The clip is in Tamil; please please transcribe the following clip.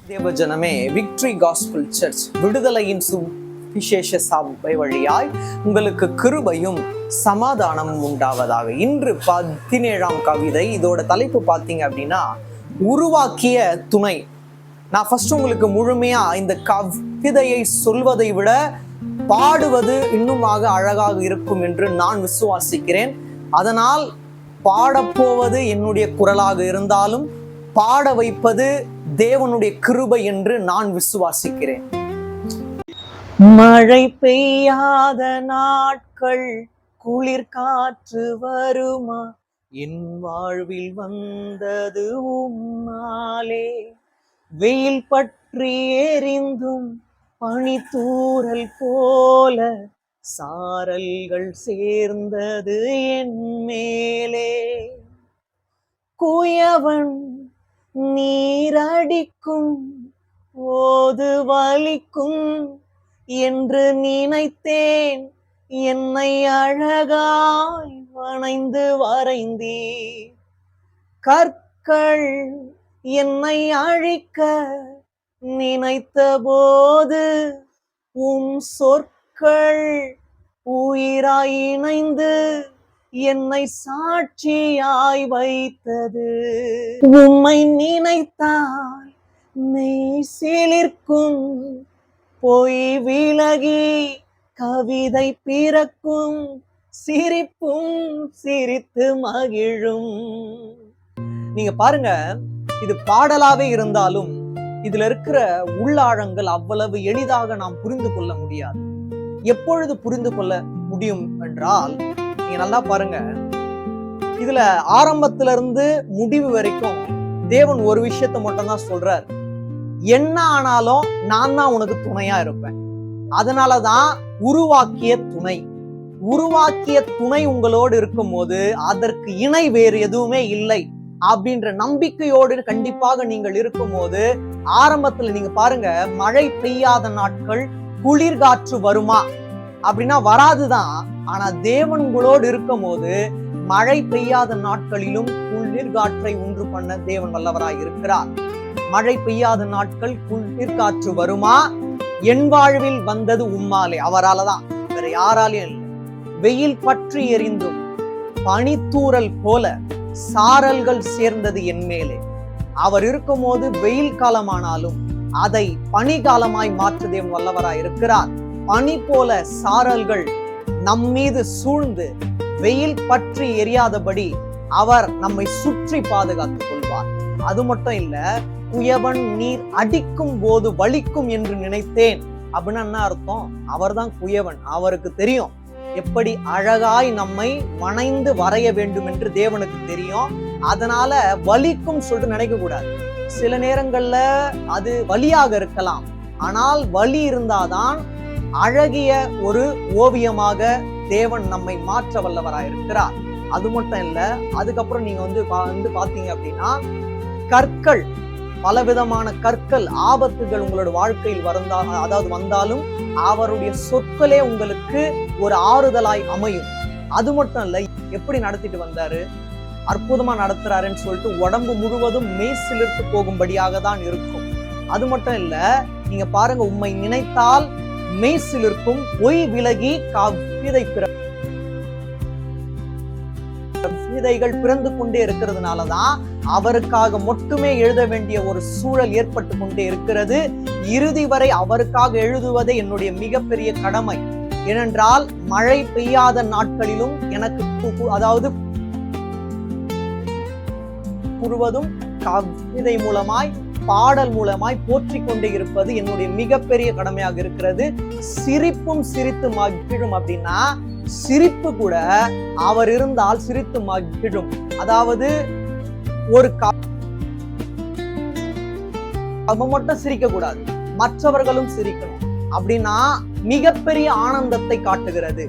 தேவஜனமே, விக்டரி காஸ்பல் சர்ச் விடுதலையின் சுவிசேஷ சபை வழியாய் உங்களுக்கு கிருபையும் சமாதானமும் உண்டாவதாக. இன்று 17ஆம் கவிதை. இதோட தலைப்பு பார்த்தீங்க அப்படின்னா, உருவாக்கிய துணை. நான் ஃபர்ஸ்ட் உங்களுக்கு முழுமையா இந்த கவிதையை சொல்வதை விட பாடுவது இன்னுமாக அழகாக இருக்கும் என்று நான் விசுவாசிக்கிறேன். அதனால் பாடப்போவது என்னுடைய குரலாக இருந்தாலும் பாட வைப்பது தேவனுடைய கிருபை என்று நான் விசுவாசிக்கிறேன். மழை பெய்யாத நாட்கள் குளிர் காற்று வருமா, என் வாழ்வில் வந்தது உம்மாலே. வெயில் பற்றி எரிந்தும் பனித்தூறல் போல சாரல்கள் சேர்ந்தது என் மேலே. குயவன் நீரடிக்கும் போது வலிக்கும் என்று நினைத்தேன், என்னை அழகாய் வணைந்து வரைந்தீர். கற்கள் என்னை அழிக்க நினைத்த போது உம் சொற்கள் உயிராய் இணைந்து என்னை சாட்சியாய் வைத்தது. உம்மை நினைத்தால் மெய் சிலிர்க்கும், பொய் விலகி கவிதை பிறக்கும், சிரிப்பும் சிரித்து மகிழும். நீங்க பாருங்க, இது பாடலாவே இருந்தாலும் இதுல இருக்கிற உள்ளாழங்கள் அவ்வளவு எளிதாக நாம் புரிந்து கொள்ள முடியாது. எப்பொழுது புரிந்து கொள்ள முடியும் என்றால், நீங்க நல்லா பாருங்க, இதுல ஆரம்பத்துல இருந்து முடிவு வரைக்கும் தேவன் ஒரு விஷயத்தை மட்டும் தான் சொல்றார். என்ன ஆனாலும் நான் தான் உனக்கு துணையா இருப்பேன். அதனாலதான் உருவாக்கிய துணை. உருவாக்கிய துணை உங்களோடு இருக்கும் போது அதற்கு இணை வேறு எதுவுமே இல்லை அப்படின்ற நம்பிக்கையோடு கண்டிப்பாக நீங்கள் இருக்கும் போது, ஆரம்பத்துல நீங்க பாருங்க, மழை பெய்யாத நாட்கள் குளிர் காற்று வருமா அப்படின்னா வராதுதான். ஆனா தேவன் உங்களோடு இருக்கும் போது மழை பெய்யாத நாட்களிலும் குளிர் காற்றை உண்டு பண்ண தேவன் வல்லவராய் இருக்கிறார். மழை பெய்யாத நாட்கள் குளிர் காற்று வருமா, என் வாழ்வில் வந்தது உம்மாலே. அவராலதான், வேற யாராலையும் இல்லை. வெயில் பற்றி எரிந்தும் பனித்தூறல் போல சாரல்கள் சேர்ந்தது என் மேலே. அவர் இருக்கும் போது வெயில் காலமானாலும் அதை பனிகாலமாய் மாற்ற தேவன் வல்லவராய் இருக்கிறார். பனி போல சாரல்கள் நம் மீது சூழ்ந்து வெயில் பற்றி எரியாதபடி அவர் நம்மை சுற்றி பாதுகாத்துக் கொள்வார். அது மட்டும் இல்ல, குயவன் நீர் அடிக்கும் போது வலிக்கும் என்று நினைத்தேன் அப்படின்னு என்ன அர்த்தம்? அவர்தான் குயவன். அவருக்கு தெரியும் எப்படி அழகாய் நம்மை வணைந்து வரைய வேண்டும் என்று தேவனுக்கு தெரியும். அதனால வலிக்கும் சொல்லிட்டு நினைக்க கூடாது. சில நேரங்கள்ல அது வலியாக இருக்கலாம், ஆனால் வலி இருந்தாதான் அழகிய ஒரு ஓவியமாக தேவன் நம்மை மாற்ற வல்லவராயிருக்கிறார். அது மட்டும் இல்ல, அதுக்கப்புறம் நீங்க வந்து பாத்தீங்க அப்படின்னா, கற்கள், பலவிதமான கற்கள், ஆபத்துகள் உங்களோட வாழ்க்கையில் வந்தாலும் அவருடைய சொற்களே உங்களுக்கு ஒரு ஆறுதலாய் அமையும். அது மட்டும் இல்ல, எப்படி நடத்திட்டு வந்தாரு, அற்புதமா நடத்துறாருன்னு சொல்லிட்டு உடம்பு முழுவதும் மெய் சிலிர்த்து போகும்படியாக தான் இருக்கும். அது மட்டும் இல்ல, நீங்க பாருங்க, உம்மை நினைத்தால் மெய் சிலிர்க்கும், பொய் விலகி கவிதைகள் பிறந்து கொண்டே இருக்கிறதுனாலதான் அவருக்காக மட்டுமே எழுத வேண்டிய ஒரு சூழல் ஏற்பட்டு கொண்டே இருக்கிறது. இறுதி வரை அவருக்காக எழுதுவதே என்னுடைய மிகப்பெரிய கடமை. ஏனென்றால் மழை பெய்யாத நாட்களிலும் எனக்கு அதாவது முழுவதும் கவிதை மூலமாய் பாடல் மூலமாய் போற்றி கொண்டே இருப்பது என்னுடைய மிகப்பெரிய கடமையாக இருக்கிறது. சிரிப்பும் சிரித்து மகிழும் அப்படின்னா, சிரிப்பு கூட அவர் இருந்தால் சிரித்து மகிழும். அதாவது ஒரு மட்டும் சிரிக்க கூடாது, மற்றவர்களும் சிரிக்கணும் அப்படின்னா மிகப்பெரிய ஆனந்தத்தை காட்டுகிறது.